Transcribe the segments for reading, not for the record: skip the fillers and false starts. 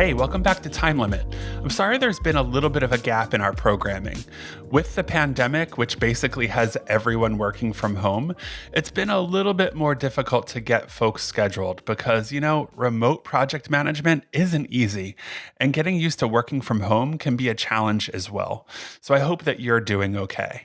Hey, welcome back to Time Limit. I'm sorry there's been a little bit of a gap in our programming. With the pandemic, which basically has everyone working from home, it's been a little bit more difficult to get folks scheduled because, remote project management isn't easy, and getting used to working from home can be a challenge as well. So I hope that you're doing okay.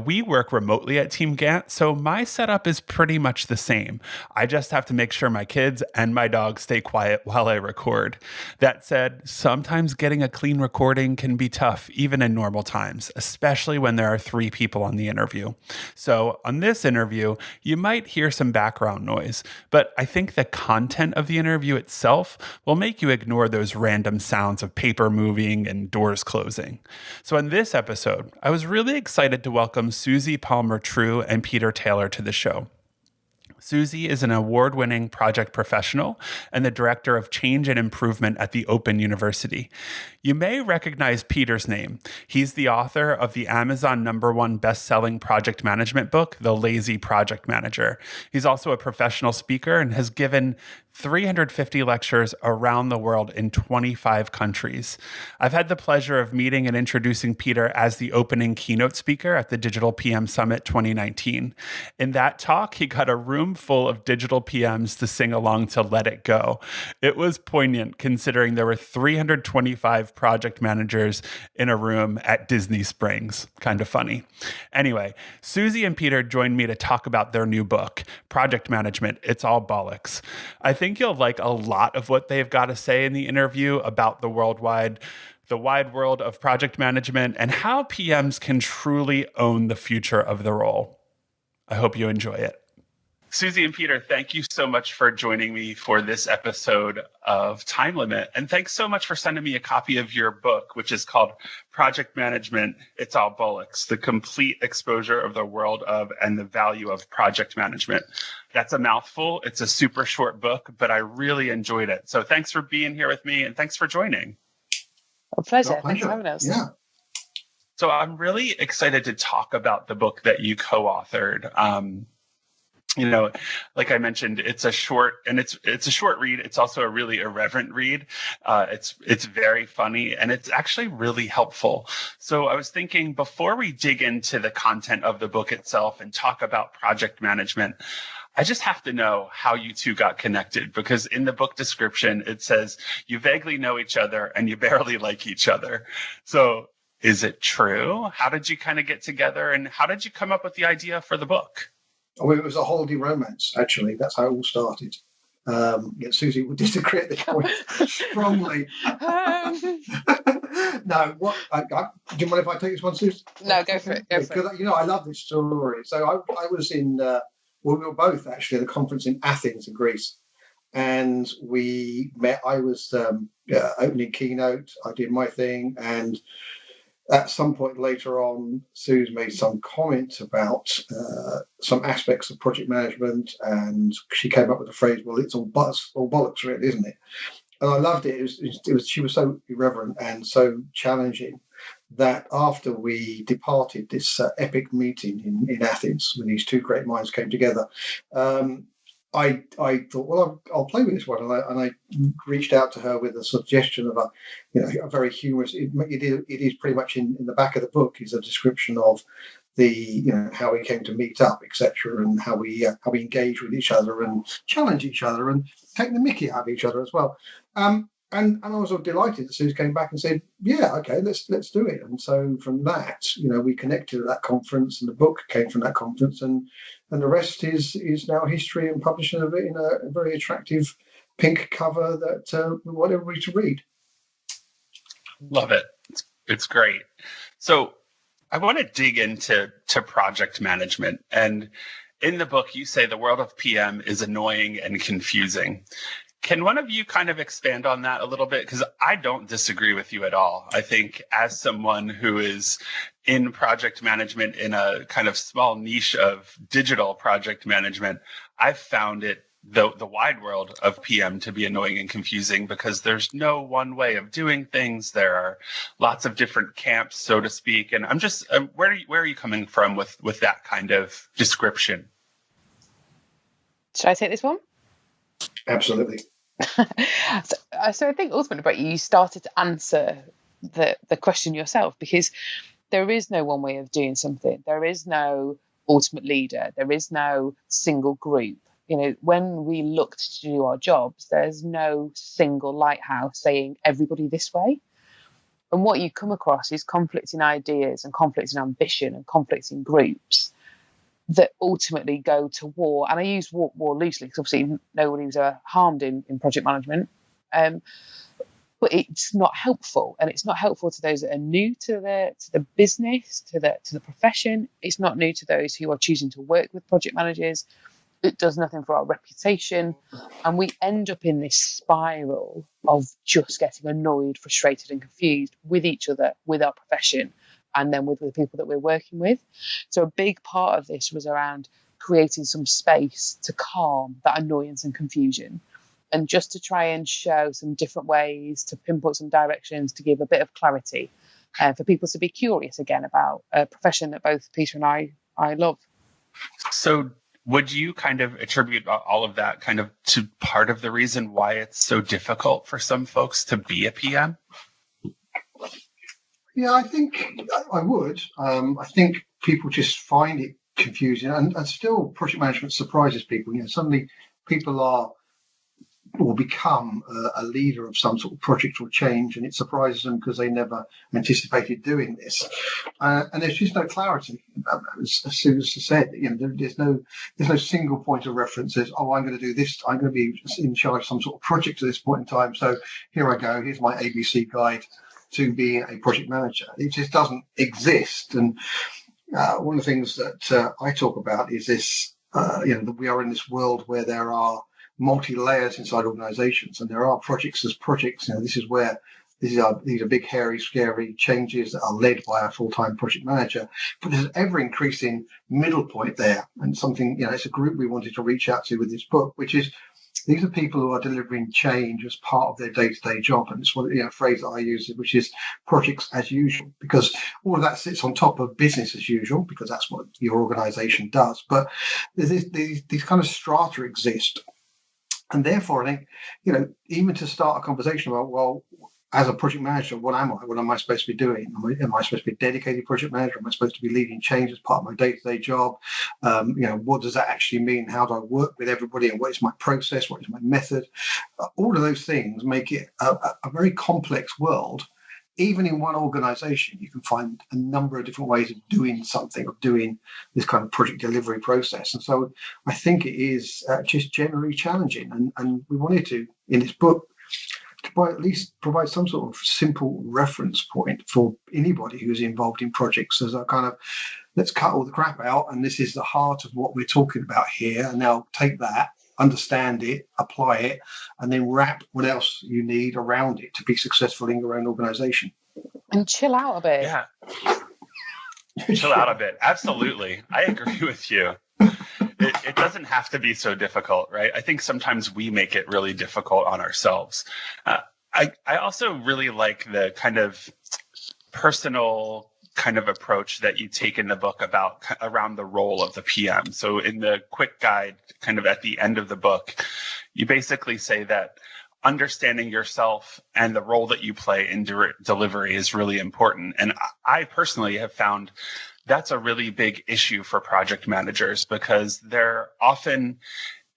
We work remotely at Team Gantt, so my setup is pretty much the same. I just have to make sure my kids and my dog stay quiet while I record. That said, sometimes getting a clean recording can be tough, even in normal times, especially when there are 3 people on the interview. So on this interview, you might hear some background noise, but I think the content of the interview itself will make you ignore those random sounds of paper moving and doors closing. So in this episode, I was really excited to welcome Susie Palmer-Trew and Peter Taylor to the show. Susie is an award-winning project professional and the director of change and improvement at the Open University. You may recognize Peter's name. He's the author of the Amazon #1 best-selling project management book, The Lazy Project Manager. He's also a professional speaker and has given 350 lectures around the world in 25 countries. I've had the pleasure of meeting and introducing Peter as the opening keynote speaker at the Digital PM Summit 2019. In that talk, he got a room full of digital PMs to sing along to Let It Go. It was poignant considering there were 325 project managers in a room at Disney Springs. Kind of funny. Anyway, Susie and Peter joined me to talk about their new book, Project Management, It's All Bollocks. I think you'll like a lot of what they've got to say in the interview about the wide world of project management and how PMs can truly own the future of the role. I hope you enjoy it. Susie and Peter, thank you so much for joining me for this episode of Time Limit. And thanks so much for sending me a copy of your book, which is called Project Management, It's All Bollocks, the complete exposure of the world of and the value of project management. That's a mouthful. It's a super short book, but I really enjoyed it. So thanks for being here with me and thanks for joining. A pleasure. Thanks for having us. Yeah. So I'm really excited to talk about the book that you co-authored. Like I mentioned, it's a short read. It's also a really irreverent read. It's very funny and it's actually really helpful. So I was thinking before we dig into the content of the book itself and talk about project management, I just have to know how you two got connected, because in the book description, it says you vaguely know each other and you barely like each other. So is it true? How did you kind of get together and how did you come up with the idea for the book? Oh, it was a holiday romance, actually. That's how it all started. Susie would disagree at the point strongly. No, do you mind if I take this one, Susie? No, go for it. Because, I love this story. So I was we were both actually at a conference in Athens in Greece. And we met. I was opening keynote. I did my thing. And at some point later on, Suze made some comments about some aspects of project management, and she came up with the phrase, "Well, it's all bollocks, really, isn't it?" And I loved it. She was so irreverent and so challenging that after we departed this epic meeting in Athens, when these two great minds came together, I thought, well, I'll play with this one, and I reached out to her with a suggestion of a very humorous. It is pretty much in the back of the book is a description of the how we came to meet up, etc., and how we engage with each other and challenge each other and take the mickey out of each other as well. And I was delighted that Suze came back and said, "Yeah, okay, let's do it." And so from that, we connected at that conference, and the book came from that conference, and the rest is now history and publishing of it in a very attractive pink cover that we want everybody to read. Love it. It's great. So I want to dig into project management. And in the book, you say the world of PM is annoying and confusing. Can one of you kind of expand on that a little bit? Because I don't disagree with you at all. I think as someone who is in project management in a kind of small niche of digital project management, I've found it, the wide world of PM, to be annoying and confusing because there's no one way of doing things. There are lots of different camps, so to speak. And I'm just, where are you coming from with that kind of description? Should I take this one? Absolutely. So I think ultimately, Brett, you started to answer the question yourself, because there is no one way of doing something. There is no ultimate leader. There is no single group. When we looked to do our jobs, there's no single lighthouse saying everybody this way. And what you come across is conflicting ideas and conflicting ambition and conflicting groups that ultimately go to war. And I use war loosely because obviously nobody was harmed in project management. But it's not helpful, and it's not helpful to those that are new to the business, to the profession. It's not new to those who are choosing to work with project managers. It does nothing for our reputation, and we end up in this spiral of just getting annoyed, frustrated, and confused with each other, with our profession, and then with the people that we're working with. So a big part of this was around creating some space to calm that annoyance and confusion, and just to try and show some different ways, to pinpoint some directions, to give a bit of clarity, for people to be curious again about a profession that both Peter and I love. So would you kind of attribute all of that kind of to part of the reason why it's so difficult for some folks to be a PM? Yeah, I think I would. I think people just find it confusing, and still project management surprises people. Suddenly people are or become a leader of some sort of project or change, and it surprises them because they never anticipated doing this. And there's just no clarity. As Susie said, there's no single point of reference as, oh, I'm going to do this. I'm going to be in charge of some sort of project at this point in time. So here I go. Here's my ABC guide to being a project manager. It just doesn't exist. And one of the things that I talk about is this, that we are in this world where there are multi-layers inside organizations, and there are projects as projects. These are big, hairy, scary changes that are led by a full-time project manager, but there's an ever-increasing middle point there, and something, it's a group we wanted to reach out to with this book, which is these are people who are delivering change as part of their day-to-day job. And it's a phrase that I use, which is projects as usual, because all of that sits on top of business as usual, because that's what your organization does. But these kind of strata exist. And therefore, I think, even to start a conversation about, well, as a project manager, what am I? What am I supposed to be doing? Am I supposed to be a dedicated project manager? Am I supposed to be leading change as part of my day-to-day job? What does that actually mean? How do I work with everybody? And what is my process? What is my method? All of those things make it a very complex world. Even in one organization, you can find a number of different ways of doing something, of doing this kind of project delivery process. And so I think it is just generally challenging. And we wanted to, in this book, to at least provide some sort of simple reference point for anybody who's involved in projects as a kind of, let's cut all the crap out, and this is the heart of what we're talking about here. And now take that, understand it, apply it, and then wrap what else you need around it to be successful in your own organization. And chill out a bit. Yeah. Chill out a bit. Absolutely. I agree with you. It doesn't have to be so difficult, right? I think sometimes we make it really difficult on ourselves. I also really like the kind of personal kind of approach that you take in the book about around the role of the PM. So in the quick guide, kind of at the end of the book, you basically say that understanding yourself and the role that you play in delivery is really important. And I personally have found that's a really big issue for project managers, because they're often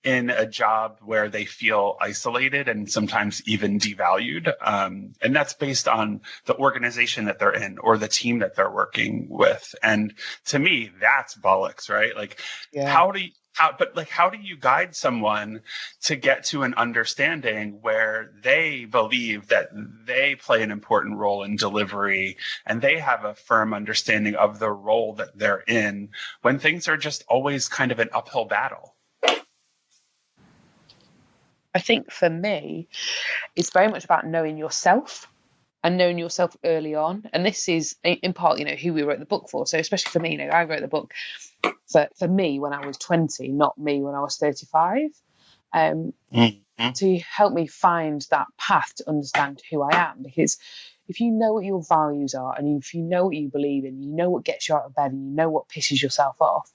in a job where they feel isolated and sometimes even devalued. And that's based on the organization that they're in or the team that they're working with. And to me, that's bollocks, right? Like, Yeah. How do you guide someone to get to an understanding where they believe that they play an important role in delivery and they have a firm understanding of the role that they're in when things are just always kind of an uphill battle? I think for me, it's very much about knowing yourself and knowing yourself early on. And this is in part, who we wrote the book for. So especially for me, I wrote the book for me when I was 20, not me when I was 35, to help me find that path to understand who I am. Because if you know what your values are, and if you know what you believe in, you know what gets you out of bed, and you know what pisses yourself off,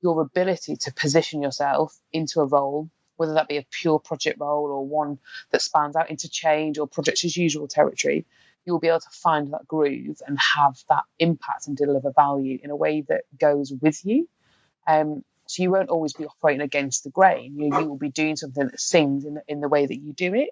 your ability to position yourself into a role whether that be a pure project role or one that spans out into change or projects as usual territory, you'll be able to find that groove and have that impact and deliver value in a way that goes with you. So you won't always be operating against the grain. You will be doing something that sings in the way that you do it.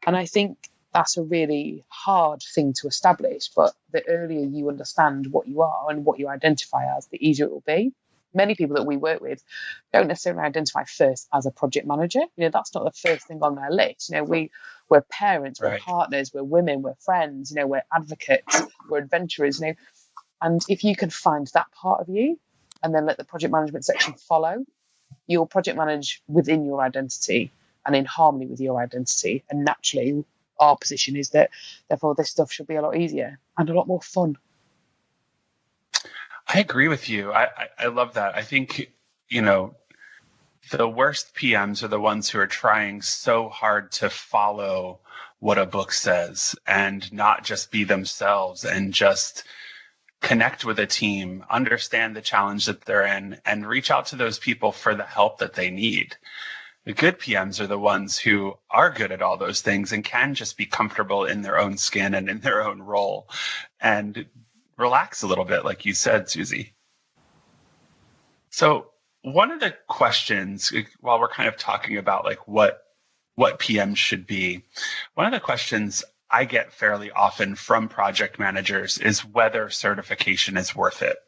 And I think that's a really hard thing to establish. But the earlier you understand what you are and what you identify as, the easier it will be. Many people that we work with don't necessarily identify first as a project manager. That's not the first thing on their list. We're parents, we're partners, we're women, we're friends, we're advocates, we're adventurers, And if you can find that part of you and then let the project management section follow, you'll project manage within your identity and in harmony with your identity. And naturally, our position is that, therefore, this stuff should be a lot easier and a lot more fun. I agree with you. I love that. I think, the worst PMs are the ones who are trying so hard to follow what a book says and not just be themselves and just connect with a team, understand the challenge that they're in, and reach out to those people for the help that they need. The good PMs are the ones who are good at all those things and can just be comfortable in their own skin and in their own role and relax a little bit, like you said, Susie. So one of the questions, while we're kind of talking about like what PMs should be, one of the questions I get fairly often from project managers is whether certification is worth it.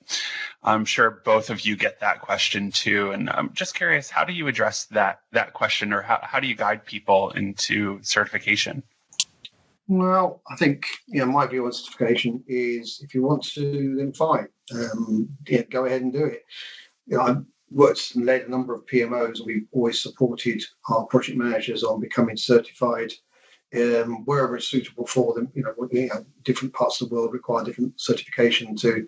I'm sure both of you get that question too. And I'm just curious, how do you address that question, or how do you guide people into certification? Well, I think, my view on certification is if you want to, then fine. Go ahead and do it. I've worked and led a number of PMOs, and we've always supported our project managers on becoming certified wherever it's suitable for them. Different parts of the world require different certification to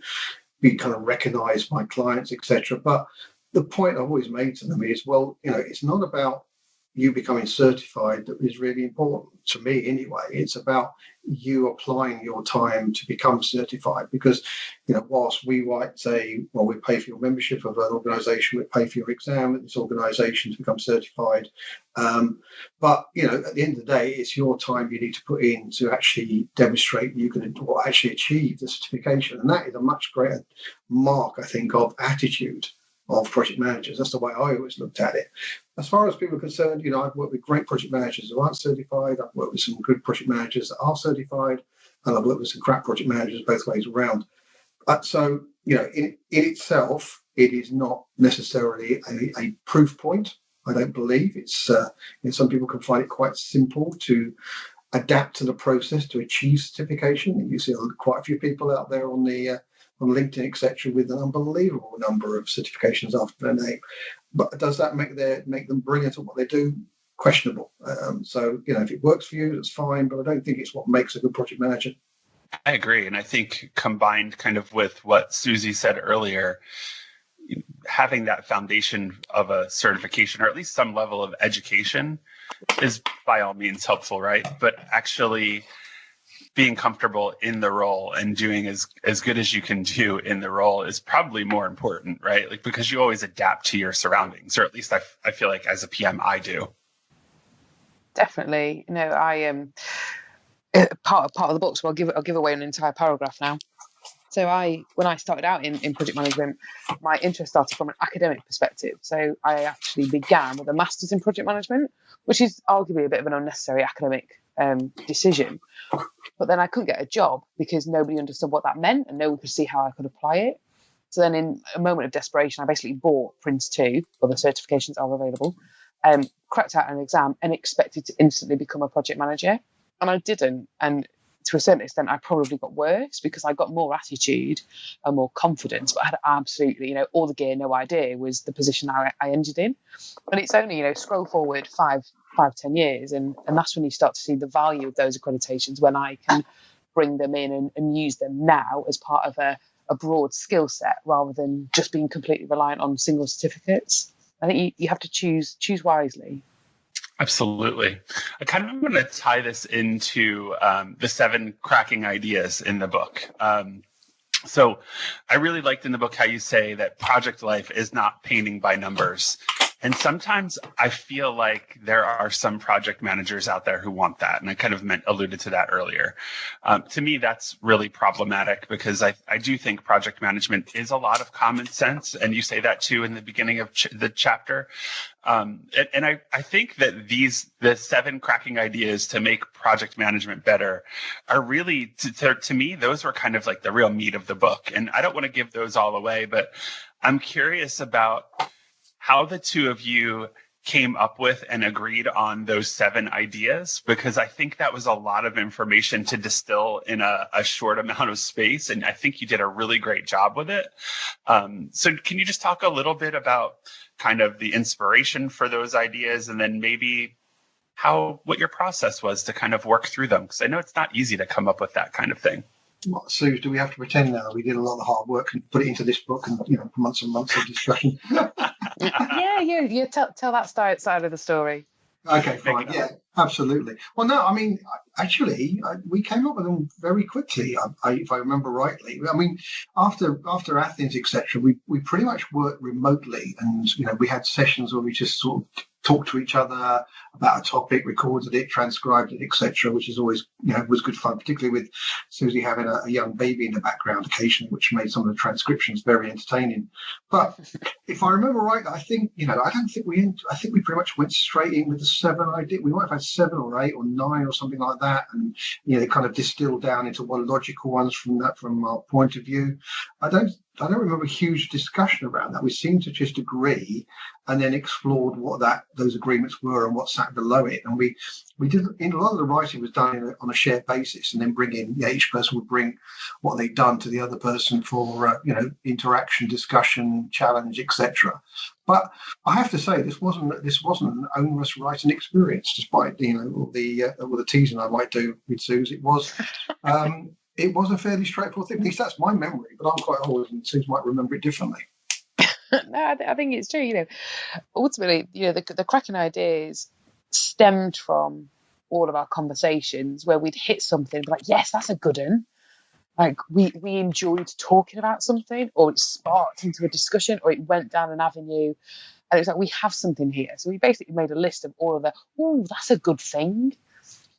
be kind of recognized by clients, etc. But the point I've always made to them is, it's not about you becoming certified that is really important to me anyway. It's about you applying your time to become certified, because whilst we might say, well, we pay for your membership of an organization, we pay for your exam at this organization to become certified, but at the end of the day, it's your time you need to put in to actually demonstrate you can actually achieve the certification. And that is a much greater mark, I think, of attitude of project managers. That's the way I always looked at it. As far as people are concerned, I've worked with great project managers who aren't certified. I've worked with some good project managers that are certified, and I've worked with some crap project managers both ways around. So, in itself, it is not necessarily a proof point. I don't believe it's. Some people can find it quite simple to adapt to the process to achieve certification. And you see quite a few people out there on LinkedIn, etc., with an unbelievable number of certifications after their name. But does that make them brilliant at what they do? Questionable. So, if it works for you, that's fine. But I don't think it's what makes a good project manager. I agree. And I think combined kind of with what Susie said earlier, having that foundation of a certification or at least some level of education is by all means helpful, right? But actually being comfortable in the role and doing as good as you can do in the role is probably more important, right? Like, because you always adapt to your surroundings, or at least I feel like as a PM, I do. Definitely. I am part of the book, so I'll give away an entire paragraph now. So when I started out in project management, my interest started from an academic perspective. So I actually began with a master's in project management, which is arguably a bit of an unnecessary academic decision. But then I couldn't get a job because nobody understood what that meant and no one could see how I could apply it. So then in a moment of desperation, I basically bought Prince 2, or the certifications are available, cracked out an exam and expected to instantly become a project manager. And I didn't. And to a certain extent, I probably got worse because I got more attitude and more confidence, but I had absolutely, all the gear, no idea was the position I ended in. And it's only, scroll forward 5-10 years, and that's when you start to see the value of those accreditations, when I can bring them in and use them now as part of a broad skill set rather than just being completely reliant on single certificates. I think you have to choose wisely. Absolutely. I kind of want to tie this into the 7 cracking ideas in the book. So I really liked in the book how you say that project life is not painting by numbers. And sometimes I feel like there are some project managers out there who want that. And I kind of alluded to that earlier. To me, that's really problematic because I do think project management is a lot of common sense. And you say that too in the beginning of the chapter. And I think that the 7 cracking ideas to make project management better are really, to me, those were kind of like the real meat of the book. And I don't want to give those all away, but I'm curious about how the two of you came up with and agreed on those 7 ideas, because I think that was a lot of information to distill in a short amount of space. And I think you did a really great job with it. So can you just talk a little bit about kind of the inspiration for those ideas, and then maybe what your process was to kind of work through them? Because I know it's not easy to come up with that kind of thing. What, Sue, do we have to pretend now we did a lot of the hard work and put it into this book and, months and months of discussion? Yeah, tell that side of the story. Okay, fine. Yeah, absolutely. Well, no, I mean, actually, we came up with them very quickly, if I remember rightly. I mean, after Athens, etc., we pretty much worked remotely, and we had sessions where we just sort of talked to each other about a topic, recorded it, transcribed it, etc., which is always was good fun, particularly with Susie having a young baby in the background occasionally, which made some of the transcriptions very entertaining. But if I remember right, I think I think we pretty much went straight in with the 7 ideas. We might have had 7 or 8 or 9 or something like that, and they kind of distilled down into one logical ones from our point of view. I don't remember a huge discussion around that. We seemed to just agree and then explored what those agreements were and what sat below it. And we did, a lot of the writing was done on a shared basis, and then each person would bring what they'd done to the other person for interaction, discussion, challenge, etc. But I have to say, this wasn't an onerous writing experience, despite all the teasing I might do with Suze. It was. It was a fairly straightforward thing. At least that's my memory, but I'm quite old, and Suze might remember it differently. No, I think it's true. Ultimately, the Krakken ideas stemmed from all of our conversations where we'd hit something, be like, yes, that's a good one. Like we enjoyed talking about something, or it sparked into a discussion, or it went down an avenue, and it was like, we have something here. So we basically made a list of all of that's a good thing.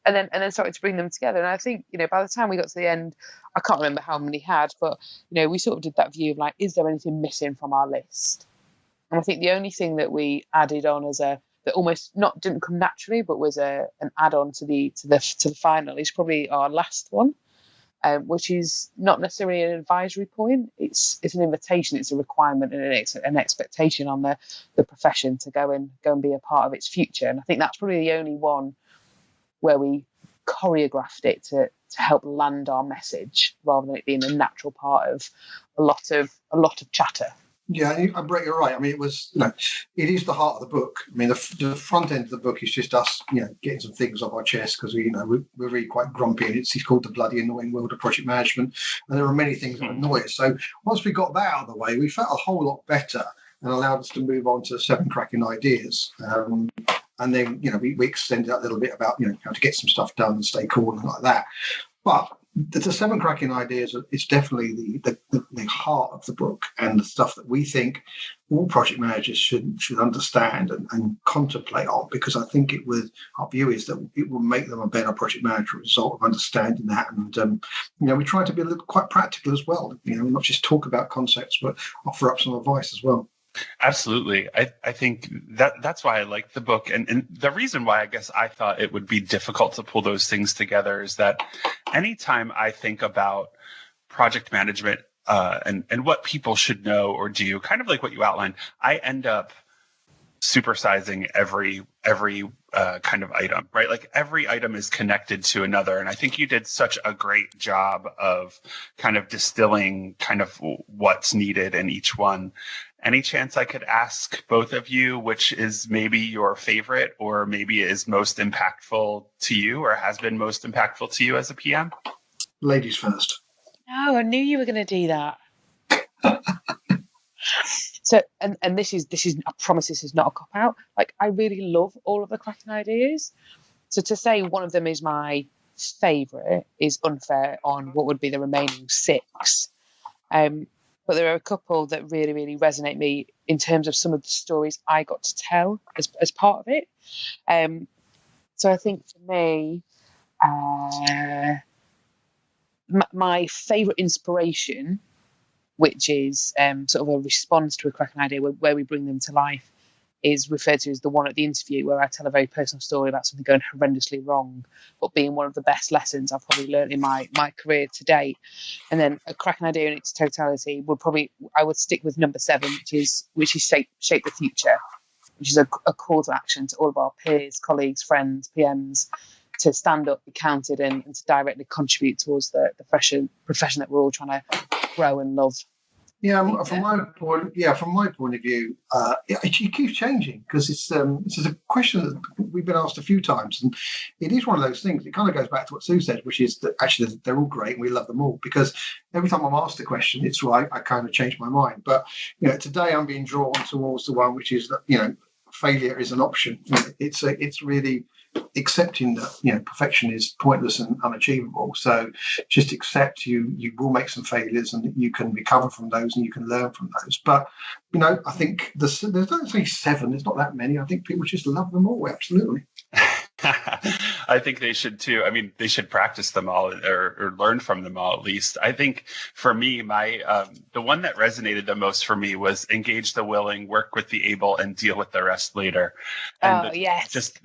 And then started to bring them together. And I think, by the time we got to the end, I can't remember how many had, but, we sort of did that view of like, is there anything missing from our list? And I think the only thing that we added on that almost didn't come naturally, but was an add-on to the final is probably our last one, which is not necessarily an advisory point. It's an invitation. It's a requirement and an expectation on the profession to go and be a part of its future. And I think that's probably the only one where we choreographed it to help land our message, rather than it being a natural part of a lot of chatter. Yeah, Brett, you're right. I mean, it was, it is the heart of the book. I mean, the front end of the book is just us, getting some things off our chest because we're really quite grumpy, and it's called The Bloody Annoying World of Project Management, and there are many things that annoy us. So once we got that out of the way, we felt a whole lot better and allowed us to move on to 7 cracking ideas. And then, we extended that a little bit about, how to get some stuff done and stay cool and like that. But the 7 cracking ideas is definitely the heart of the book, and the stuff that we think all project managers should understand and contemplate on, because I think our view is that it will make them a better project manager as a result of understanding that. And, we try to be quite practical as well, not just talk about concepts, but offer up some advice as well. Absolutely. I think that's why I liked the book. And the reason why I guess I thought it would be difficult to pull those things together is that anytime I think about project management and what people should know or do, kind of like what you outlined, I end up supersizing every kind of item, right? Like every item is connected to another. And I think you did such a great job of kind of distilling kind of what's needed in each one. Any chance I could ask both of you which is maybe your favorite, or maybe is most impactful to you, or has been most impactful to you as a PM? Ladies first. No, I knew you were going to do that. So, and this is, I promise this is not a cop out. Like, I really love all of the Krakken ideas. So to say one of them is my favorite is unfair on what would be the remaining 6. but there are a couple that really, really resonate me in terms of some of the stories I got to tell as part of it. So I think for me, my favourite inspiration, which is sort of a response to a Krakken idea where we bring them to life, is referred to as the one at the interview, where I tell a very personal story about something going horrendously wrong, but being one of the best lessons I've probably learned in my career to date. And then a Krakken idea in its totality I would stick with number 7, which is shape the future, which is a call to action to all of our peers, colleagues, friends, PMs, to stand up, be counted, and to directly contribute towards the profession that we're all trying to grow and love. Yeah, from my point of view, it keeps changing, because it's a question that we've been asked a few times, and it is one of those things. It kind of goes back to what Sue said, which is that actually they're all great and we love them all, because every time I'm asked a question, it's right, I kind of change my mind. But today I'm being drawn towards the one which is that failure is an option. It's really accepting that perfection is pointless and unachievable. So just accept you will make some failures, and you can recover from those and you can learn from those. But I think there's don't say 7, there's not that many. I think people just love them all. Absolutely. I think they should too. I mean, they should practice them all, or learn from them all at least. I think for me, the one that resonated the most for me was engage the willing, work with the able, and deal with the rest later. And yes. Just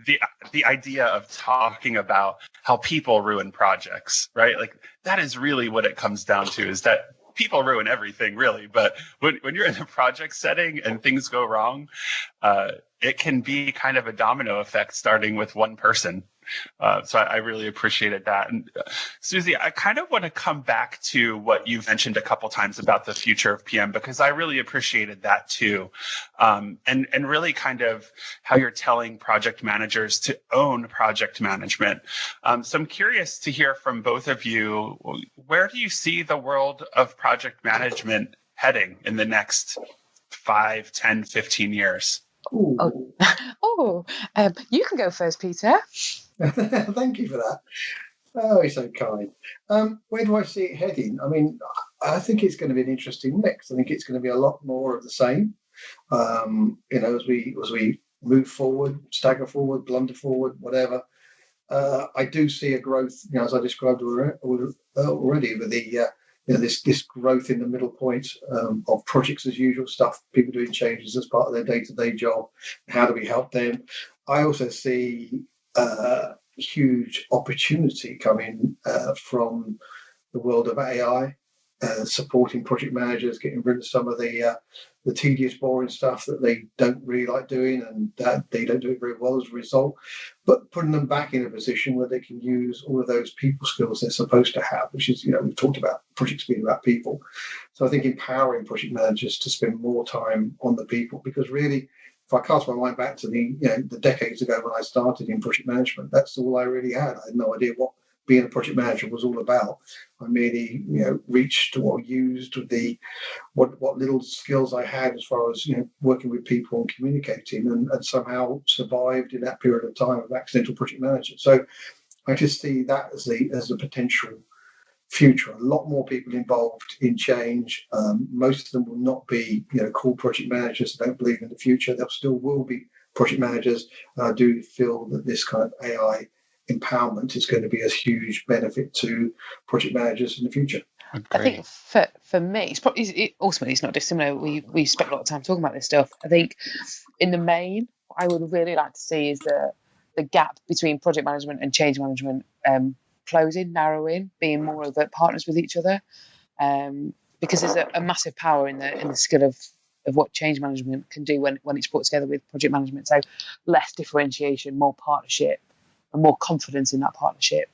the idea of talking about how people ruin projects, right? Like, that is really what it comes down to, is that people ruin everything, really. But when you're in a project setting and things go wrong, it can be kind of a domino effect, starting with one person. So I really appreciated that. And Susie, I kind of want to come back to what you've mentioned a couple times about the future of PM, because I really appreciated that too. And really kind of how you're telling project managers to own project management. So I'm curious to hear from both of you, where do you see the world of project management heading in the next 5, 10, 15 years? You can go first, Peter. Thank you for that. Oh, you're so kind. Where do I see it heading? I mean, I think it's going to be an interesting mix. I think it's going to be a lot more of the same. As we move forward, stagger forward, blunder forward, whatever. I do see a growth, as I described already, with the this growth in the middle point of projects as usual stuff, people doing changes as part of their day-to-day job. How do we help them? I also see huge opportunity coming from the world of AI, supporting project managers, getting rid of some of the tedious, boring stuff that they don't really like doing, and that they don't do it very well as a result, but putting them back in a position where they can use all of those people skills they're supposed to have, which is, we've talked about projects being about people. So I think empowering project managers to spend more time on the people, because really, if I cast my mind back to the decades ago when I started in project management, that's all I really had. I had no idea what being a project manager was all about. I merely, reached or used what little skills I had as far as working with people and communicating, and somehow survived in that period of time of accidental project manager. So I just see that as a potential future. A lot more people involved in change. Most of them will not be cool project managers. I don't believe in the future. There still will be project managers. I do feel that this kind of AI empowerment is going to be a huge benefit to project managers in the future. I think for me, ultimately it's not dissimilar. We spent a lot of time talking about this stuff. I think in the main, what I would really like to see is the gap between project management and change management closing, narrowing, being more of partners with each other, because there's a massive power in the skill of what change management can do when it's brought together with project management. So less differentiation, more partnership, and more confidence in that partnership.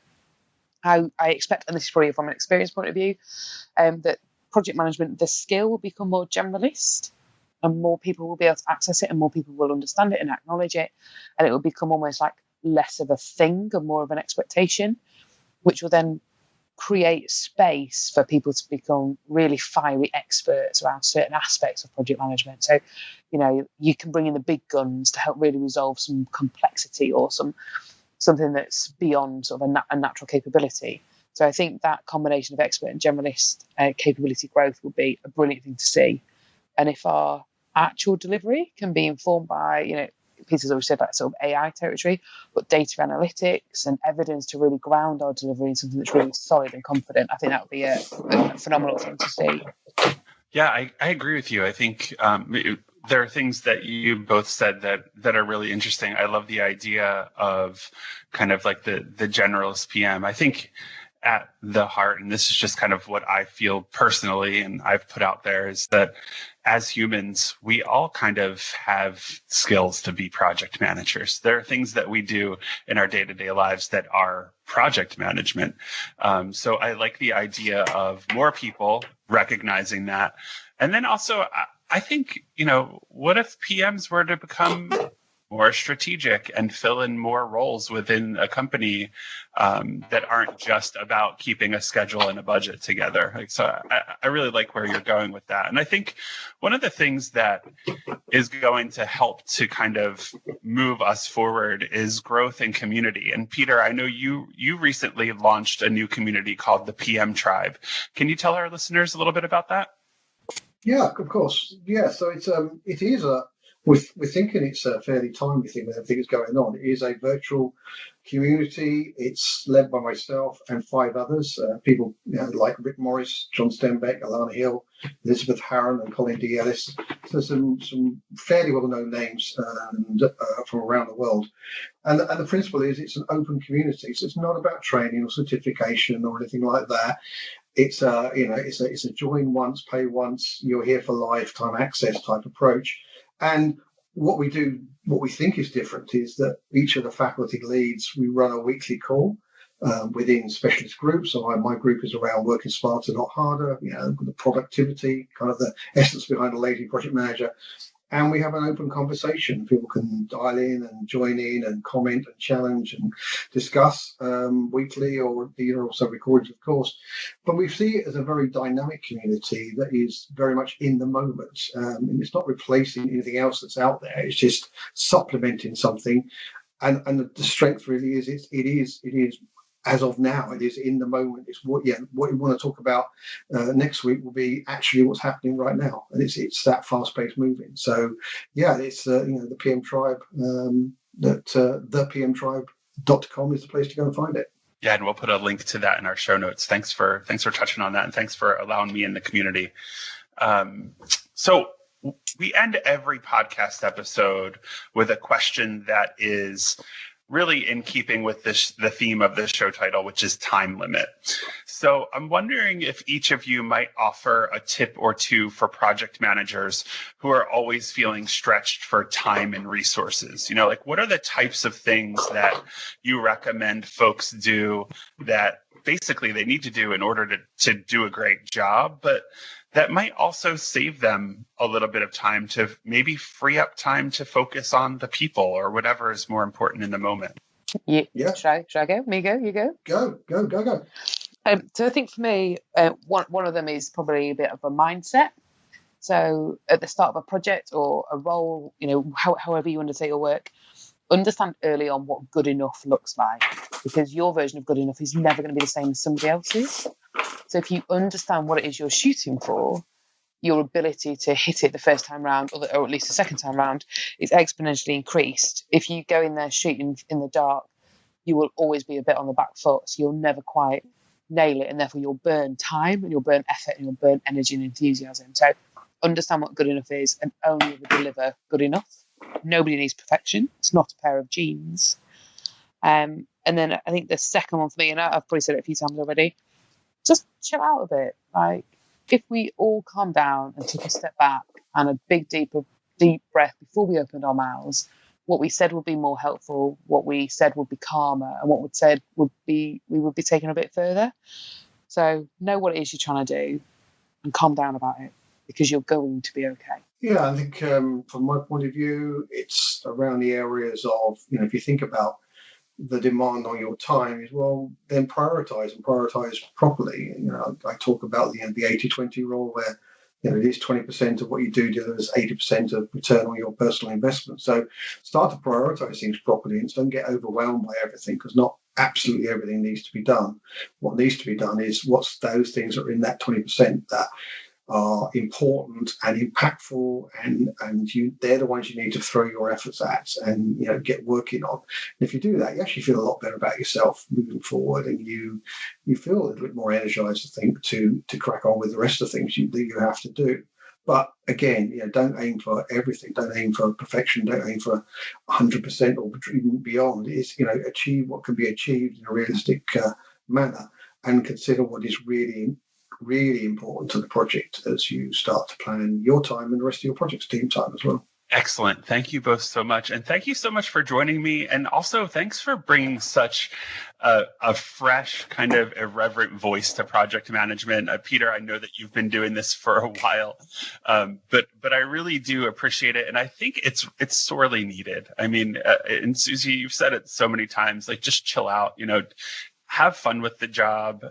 I expect, and this is probably from an experience point of view, that project management, the skill will become more generalist, and more people will be able to access it, and more people will understand it and acknowledge it, and it will become almost like less of a thing and more of an expectation, which will then create space for people to become really fiery experts around certain aspects of project management. So, you can bring in the big guns to help really resolve some complexity or something that's beyond sort of a natural capability. So I think that combination of expert and generalist capability growth would be a brilliant thing to see. And if our actual delivery can be informed by, Peter's always said that sort of AI territory, but data analytics and evidence to really ground our delivery in something that's really solid and confident, I think that would be a phenomenal thing to see. Yeah, I agree with you. I think there are things that you both said that are really interesting. I love the idea of kind of like the generalist PM. I think at the heart, and this is just kind of what I feel personally and I've put out there, is that as humans, we all kind of have skills to be project managers. There are things that we do in our day-to-day lives that are project management. So I like the idea of more people recognizing that. And then also, I think, what if PMs were to become more strategic and fill in more roles within a company that aren't just about keeping a schedule and a budget together. So I really like where you're going with that. And I think one of the things that is going to help to kind of move us forward is growth in community. And Peter, I know you recently launched a new community called the PM Tribe. Can you tell our listeners a little bit about that? Yeah, of course. Yeah, so it is we're thinking it's a fairly timely thing with everything that's going on. It is a virtual community. It's led by myself and 5 others, people like Rick Morris, John Stenbeck, Alana Hill, Elizabeth Harron, and Colin D. Ellis. So some fairly well-known names from around the world. And the principle is it's an open community. So it's not about training or certification or anything like that. It's a join once, pay once, you're here for lifetime access type approach. And what we think is different is that each of the faculty leads, we run a weekly call within specialist groups. So my group is around working smarter, not harder, the productivity, kind of the essence behind a lazy project manager. And we have an open conversation. People can dial in and join in and comment and challenge and discuss weekly, or these are also recorded, of course. But we see it as a very dynamic community that is very much in the moment. And it's not replacing anything else that's out there. It's just supplementing something. And the strength really is it is as of now, it is in the moment. It's what you want to talk about next week will be actually what's happening right now, and it's that fast-paced moving. So it's the PM Tribe. thepmtribe.com is the place to go and find it. Yeah, and we'll put a link to that in our show notes. Thanks for touching on that, and thanks for allowing me in the community. So we end every podcast episode with a question that is really in keeping with the theme of this show title, which is time limit. So I'm wondering if each of you might offer a tip or two for project managers who are always feeling stretched for time and resources. Like what are the types of things that you recommend folks do that basically they need to do in order to do a great job, but that might also save them a little bit of time to maybe free up time to focus on the people or whatever is more important in the moment? Yeah. Should I go? Me go? You go? Go. So I think for me, one of them is probably a bit of a mindset. So at the start of a project or a role, however you undertake your work, understand early on what good enough looks like, because your version of good enough is never going to be the same as somebody else's. So if you understand what it is you're shooting for, your ability to hit it the first time round, or at least the second time round, is exponentially increased. If you go in there shooting in the dark, you will always be a bit on the back foot, so you'll never quite nail it, and therefore you'll burn time and you'll burn effort and you'll burn energy and enthusiasm. So understand what good enough is and only ever deliver good enough. Nobody needs perfection. It's not a pair of jeans. And then I think the second one for me, and I've probably said it a few times already, just chill out a bit. Like if we all calm down and took a step back and a big deep breath before we opened our mouths, what we said would be more helpful, what we said would be calmer, and what we said would be taken a bit further. So know what it is you're trying to do and calm down about it, because you're going to be okay. Yeah, I think from my point of view, it's around the areas of, if you think about the demand on your time as well, then prioritize properly. I talk about the 80-20 rule where it is 20% of what you do delivers 80% of return on your personal investment. So start to prioritize things properly and don't get overwhelmed by everything, because not absolutely everything needs to be done. What needs to be done is what's those things that are in that 20% that are important and impactful, and they're the ones you need to throw your efforts at and get working on. And if you do that, you actually feel a lot better about yourself moving forward, and you feel a little bit more energized, I think, to crack on with the rest of the things that you have to do. But again, don't aim for everything. Don't aim for perfection. Don't aim for 100% or even beyond. It's achieve what can be achieved in a realistic manner, and consider what is really, really important to the project as you start to plan your time and the rest of your project's team time as well. Excellent. Thank you both so much. And thank you so much for joining me. And also thanks for bringing such a fresh kind of irreverent voice to project management. Peter, I know that you've been doing this for a while, but I really do appreciate it. And I think it's sorely needed. I mean, and Susie, you've said it so many times, like, just chill out, have fun with the job,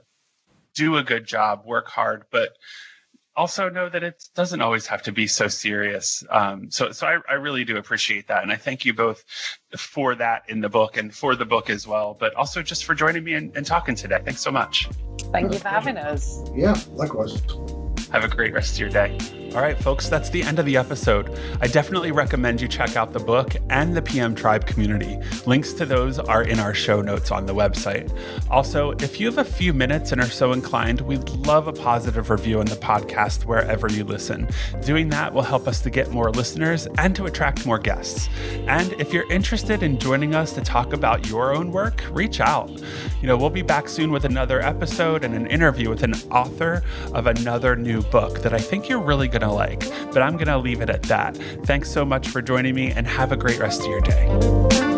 do a good job, work hard, but also know that it doesn't always have to be so serious. So I really do appreciate that. And I thank you both for that in the book and for the book as well, but also just for joining me and talking today. Thanks so much. Thank you for having us. Yeah, likewise. Have a great rest of your day. All right, folks, that's the end of the episode. I definitely recommend you check out the book and the PM Tribe community. Links to those are in our show notes on the website. Also, if you have a few minutes and are so inclined, we'd love a positive review on the podcast wherever you listen. Doing that will help us to get more listeners and to attract more guests. And if you're interested in joining us to talk about your own work, reach out. We'll be back soon with another episode and an interview with an author of another new book that I think you're really going to like, but I'm going to leave it at that. Thanks so much for joining me, and have a great rest of your day.